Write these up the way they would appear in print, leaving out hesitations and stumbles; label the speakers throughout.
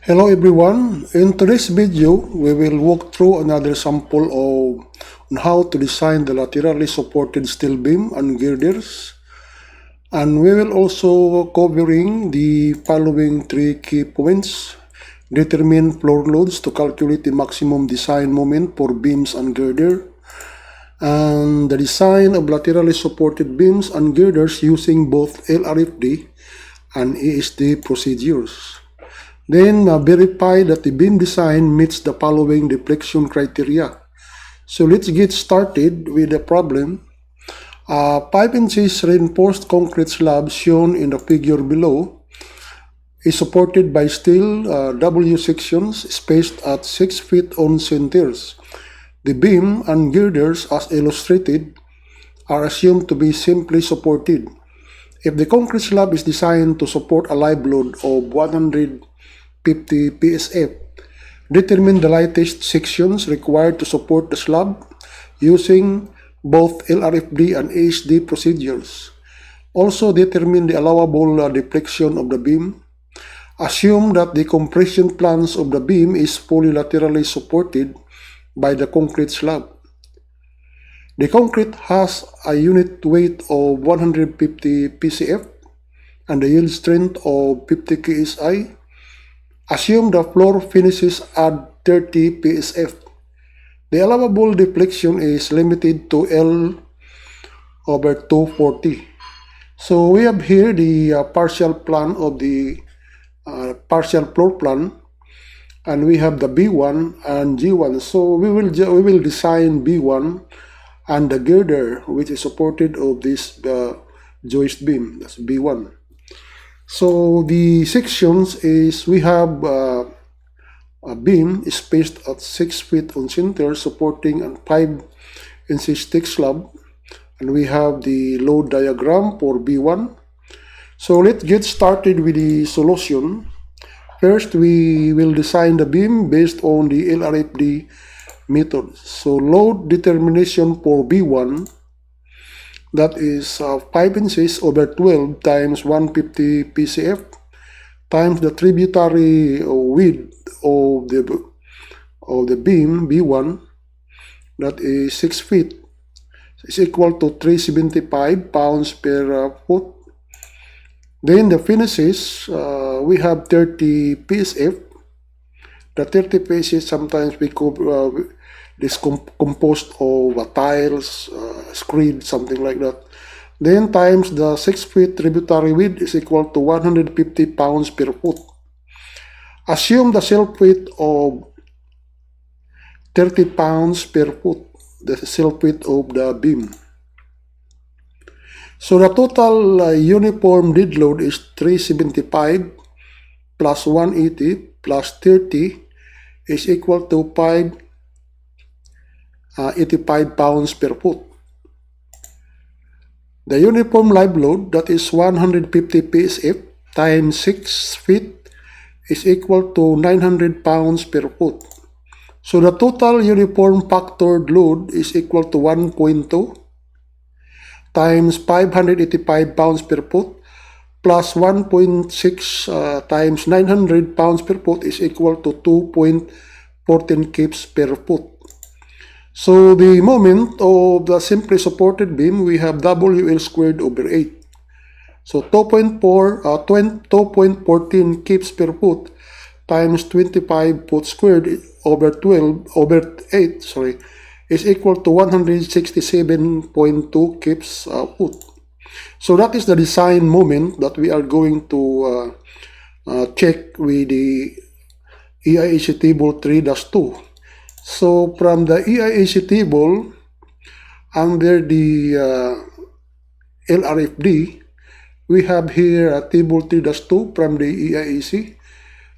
Speaker 1: Hello everyone, in today's video we will walk through another sample on how to design the laterally supported steel beam and girders, and we will also covering the following three key points: determine floor loads to calculate the maximum design moment for beams and girder, and the design of laterally supported beams and girders using both LRFD and ASD procedures. Then verify that the beam design meets the following deflection criteria. So let's get started with the problem. 5 inches reinforced concrete slab shown in the figure below is supported by steel W sections spaced at 6 feet on centers. The beam and girders as illustrated are assumed to be simply supported. If the concrete slab is designed to support a live load of 150 psf, determine the lightest sections required to support the slab using both LRFD and ASD procedures. Also determine the allowable deflection of the beam. Assume that the compression plans of the beam is fully laterally supported by the concrete slab. The concrete has a unit weight of 150 pcf and a yield strength of 50 ksi. Assume the floor finishes at 30 psf. The allowable deflection is limited to L/240. So we have here the partial plan of the partial floor plan, and we have the B1 and G1. So we will design B1 and the girder which is supported of this joist beam. That's B1. So the sections is we have a beam spaced at 6 feet on center supporting a 5 inches thick slab, and we have the load diagram for B1. So let's get started with the solution. First, we will design the beam based on the LRFD method. So load determination for B1, that is 5 inches over 12 times 150 pcf times the tributary width of the beam B1, that is 6 feet, is equal to 375 pounds per foot. Then the finishes, we have 30 psf. The 30 psf sometimes we this composed of tiles, screed, something like that. Then times the 6 feet tributary width is equal to 150 pounds per foot. Assume the self weight of 30 pounds per foot, the self weight of the beam. So the total uniform dead load is 375 plus 180 plus 30 is equal to 85 pounds per foot. The uniform live load, that is 150 psf times 6 feet, is equal to 900 pounds per foot. So the total uniform factored load is equal to 1.2 times 585 pounds per foot plus 1.6 times 900 pounds per foot is equal to 2.14 kips per foot. So the moment of the simply supported beam, we have WL squared over 8. So 2.14 kips per foot times 25 foot squared over 8 is equal to 167.2 kips foot. So that is the design moment that we are going to check with the AISC table 3-2. So from the AISC table, under the LRFD, we have here a table 3-2 from the AISC,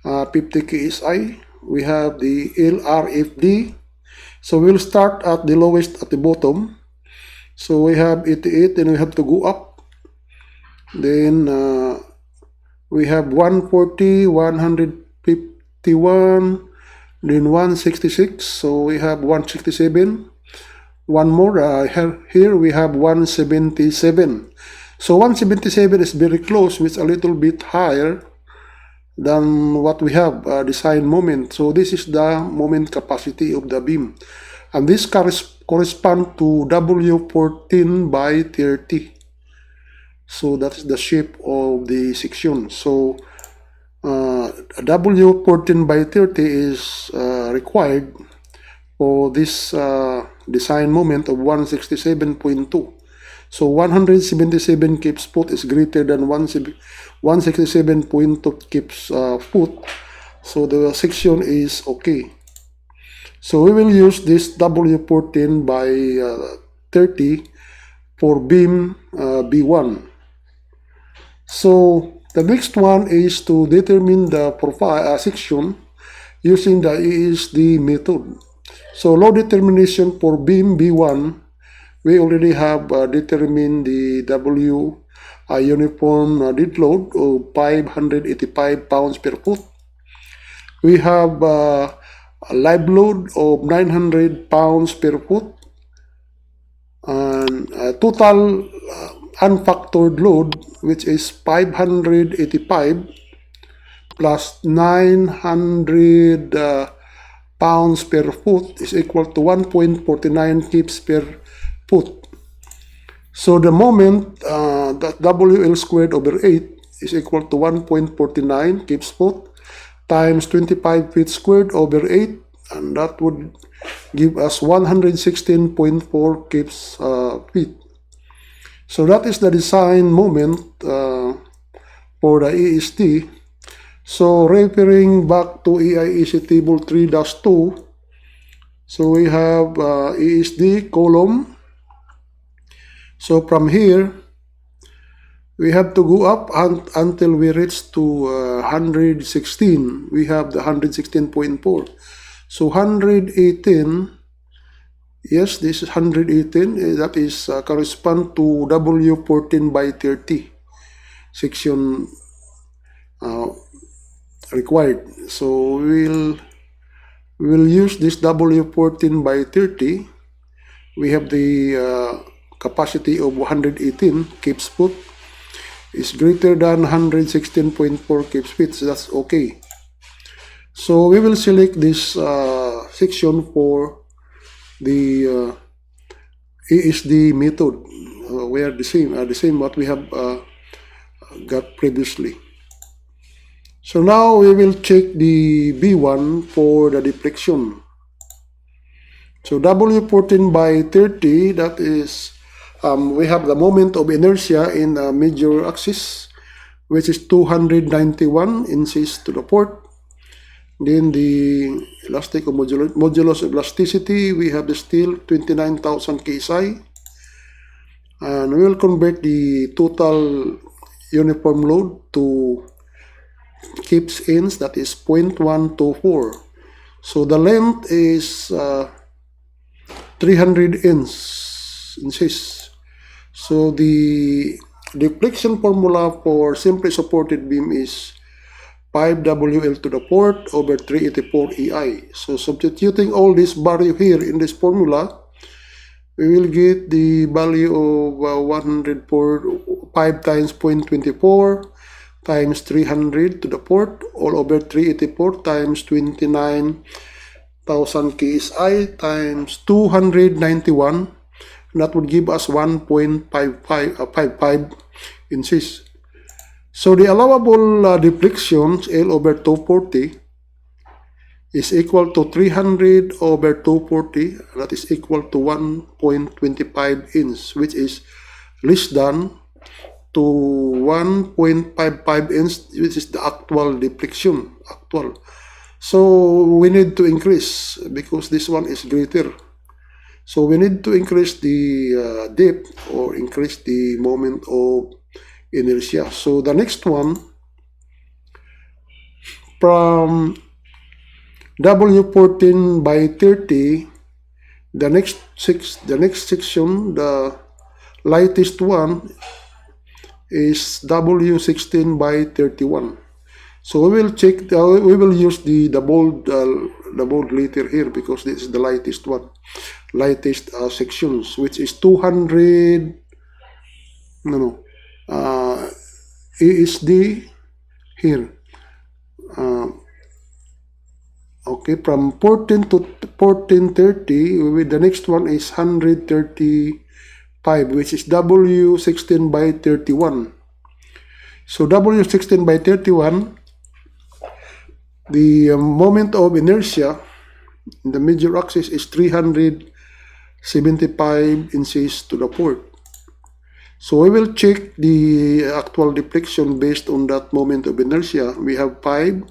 Speaker 1: 50 KSI. We have the LRFD. So we'll start at the lowest at the bottom. So we have 88, and we have to go up. Then we have 140, 151, then 166, so we have 167. One more, here we have 177. So 177 is very close, which is a little bit higher than what we have, design moment. So this is the moment capacity of the beam. And this corresponds to W14 by 30. So that is the shape of the section. So W14 by 30 is required for this design moment of 167.2. So 177 kips foot is greater than 167.2 kips foot. So the section is okay. So we will use this W14 by 30 for beam B1. So the next one is to determine the profile section using the ASD method. So load determination for beam B1, we already have determined the W uniform dead load of 585 pounds per foot. We have a live load of 900 pounds per foot, and total unfactored load, which is 585 plus 900 pounds per foot, is equal to 1.49 kips per foot. So the moment that WL squared over 8 is equal to 1.49 kips foot times 25 feet squared over 8, and that would give us 116.4 kips feet. So that is the design moment for the ASD. So referring back to AISC table 3-2, so we have ASD column. So from here, we have to go up until we reach to 116. We have the 116.4. So 118, yes, this is 118. That is correspond to W14 by 30 section required. So we will use this W14 by 30. We have the capacity of 118 kips foot is greater than 116.4 kips feet. So that's okay. So we will select this section for the ASD method, where the same what we have got previously. So now we will check the B1 for the deflection. So W14 by 30, that is, we have the moment of inertia in the major axis, which is 291 inches to the port. Then the elastic modulus of elasticity, we have the steel 29,000 KSI. And we will convert the total uniform load to kips inch, that is 0.124. So the length is 300 inches. So the deflection formula for simply supported beam is 5WL to the port over 384 EI. So substituting all this value here in this formula, we will get the value of 105 times 0.24 times 300 to the port all over 384 times 29,000 KSI times 291. That would give us 1.55 inches. So the allowable deflection L over 240 is equal to 300 over 240. That is equal to 1.25 inch, which is less than to 1.55 inch, which is the actual deflection. So we need to increase because this one is greater. So we need to increase the depth or increase the moment of inertia. So the next one, from W14 by 30, the next section, the lightest one, is W16 by 31. So we will check. We will use the bold letter here because this is the lightest one, lightest sections, which is 200. ASD here. Okay, from 14 to 1430, the next one is 135, which is W16 by 31. So W16 by 31, the moment of inertia in the major axis is 375 inches to the port. So we will check the actual deflection based on that moment of inertia. We have 5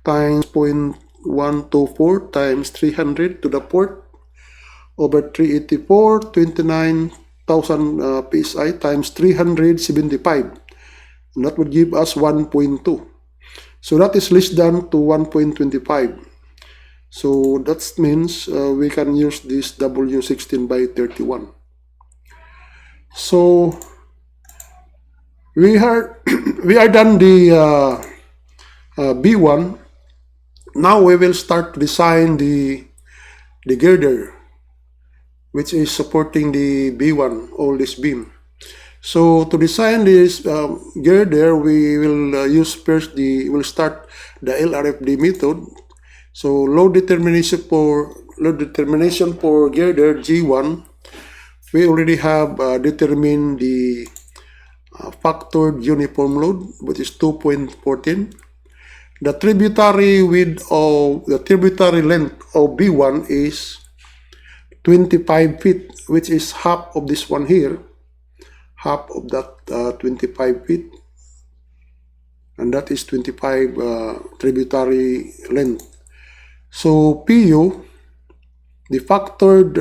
Speaker 1: times 0.124 times 300 to the port over 384, 29,000 psi times 375. And that would give us 1.2. So that is less than to 1.25. So that means we can use this W16 by 31. So we are done the B1. Now we will start to design the girder, which is supporting the B1, all this beam. So to design this girder, we will use first we'll start the LRFD method. So load determination for girder G1. We already have determined the factored uniform load, which is 2.14. The tributary length of B1 is 25 feet, which is half of this one here, half of that 25 feet, and that is 25 tributary length. So PU, the factored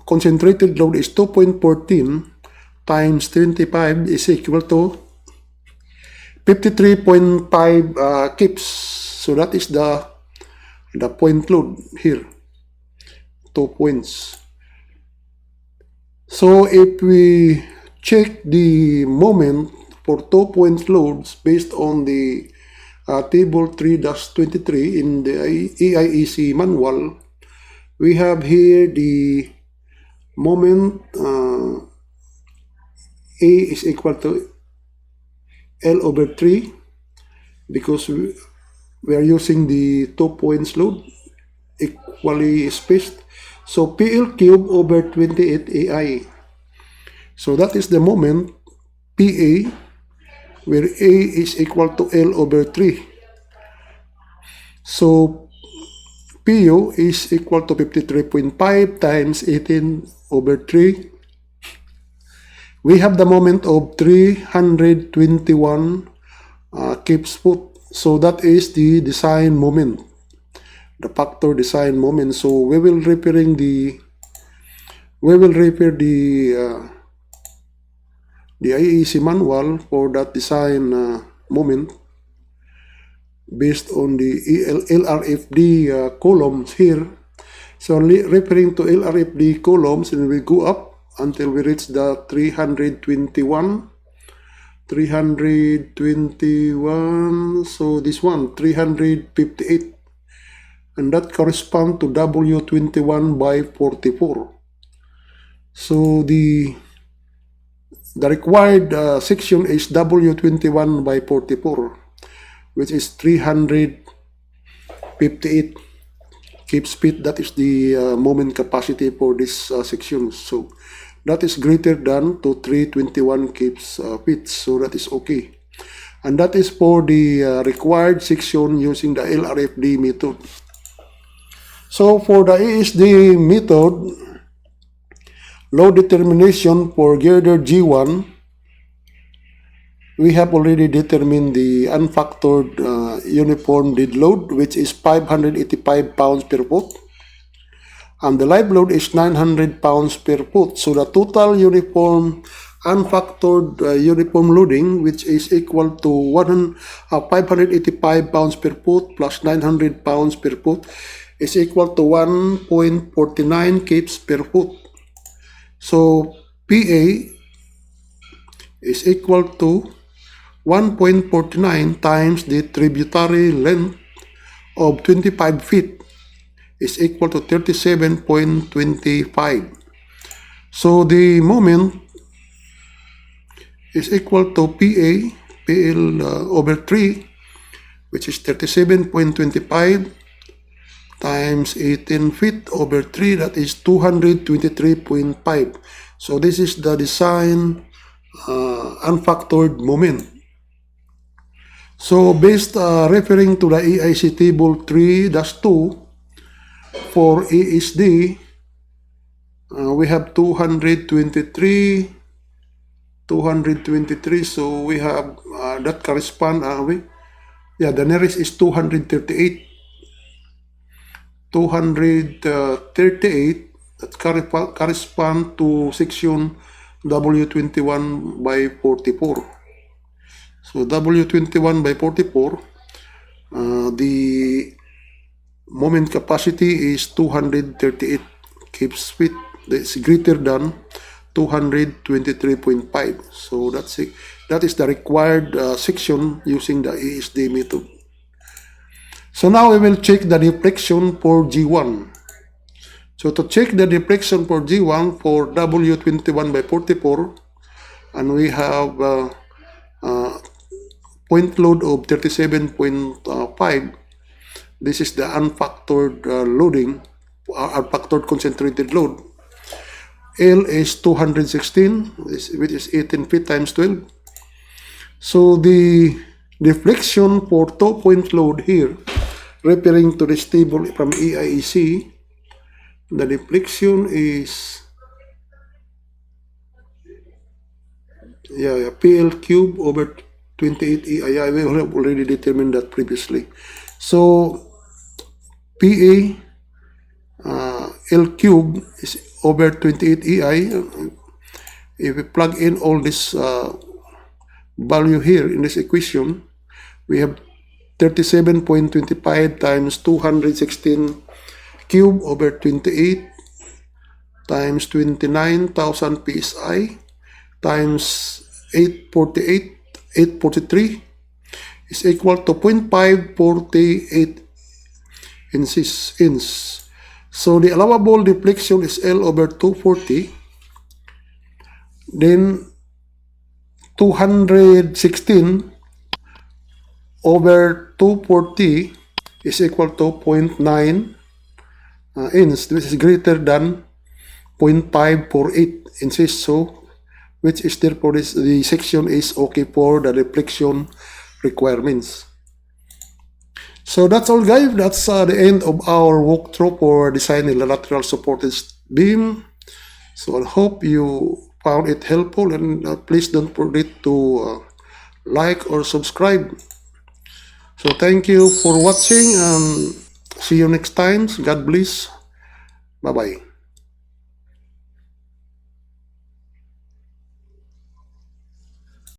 Speaker 1: concentrated load is 2.14 times 25 is equal to 53.5 kips. So that is the point load here, 2 points. So if we check the moment for 2 point loads based on the table 3-23 in the AISC manual, we have here the moment A is equal to L over 3 because we are using the 2 points load equally spaced. So PL cube over 28 AI. So that is the moment PA, where A is equal to L over 3. So PU is equal to 53.5 times 18 over 3. We have the moment of 321 kips foot. So that is the design moment, the factor design moment. So we will repair the IEC manual for that design moment based on the LRFD columns here. So referring to LRFD columns, and we go up until we reach the 321. So this one 358, and that corresponds to W21 by 44. So the required section is W21 by 44, which is 358 kips feet. That is the moment capacity for this section. So that is greater than to 321 kips feet. So that is okay. And that is for the required section using the LRFD method. So for the ASD method, load determination for girder G1, we have already determined the unfactored uniform dead load, which is 585 pounds per foot. And the live load is 900 pounds per foot. So the total uniform unfactored uniform loading, which is equal to 585 pounds per foot plus 900 pounds per foot, is equal to 1.49 kips per foot. So PA is equal to 1.49 times the tributary length of 25 feet is equal to 37.25. So the moment is equal to PA PL over 3, which is 37.25 times 18 feet over 3, that is 223.5. So this is the design unfactored moment. So based referring to the AISC table 3-2 for ASD, we have 223, so we have that correspond, the nearest is 238. 238, that correspond to section W21 by 44. So W21 by 44, the moment capacity is 238 Gibbs feet. That's greater than 223.5. So that's it. That is the required section using the ASD method. So now we will check the deflection for G1. So to check the deflection for G1 for W21 by 44, and we have point load of 37.5. This is the unfactored loading, unfactored concentrated load. L is 216, which is 18 feet times 12. So the deflection for 2-point load here, referring to this table from AISC, the deflection is PL cube over 28 EI. We have already determined that previously. So PA L cube is over 28 EI. If we plug in all this value here in this equation, we have 37.25 times 216 cube over 28 times 29,000 psi times 843 is equal to 0.548 inches. So the allowable deflection is L over 240. Then 216 over 240 is equal to 0.9 inch, which is greater than 0.548 inches. So, which is therefore the section is okay for the deflection requirements. So that's all, guys. That's the end of our walkthrough for designing the lateral supported beam. So I hope you found it helpful, and please don't forget to like or subscribe. So thank you for watching, and see you next time. God bless. Bye-bye.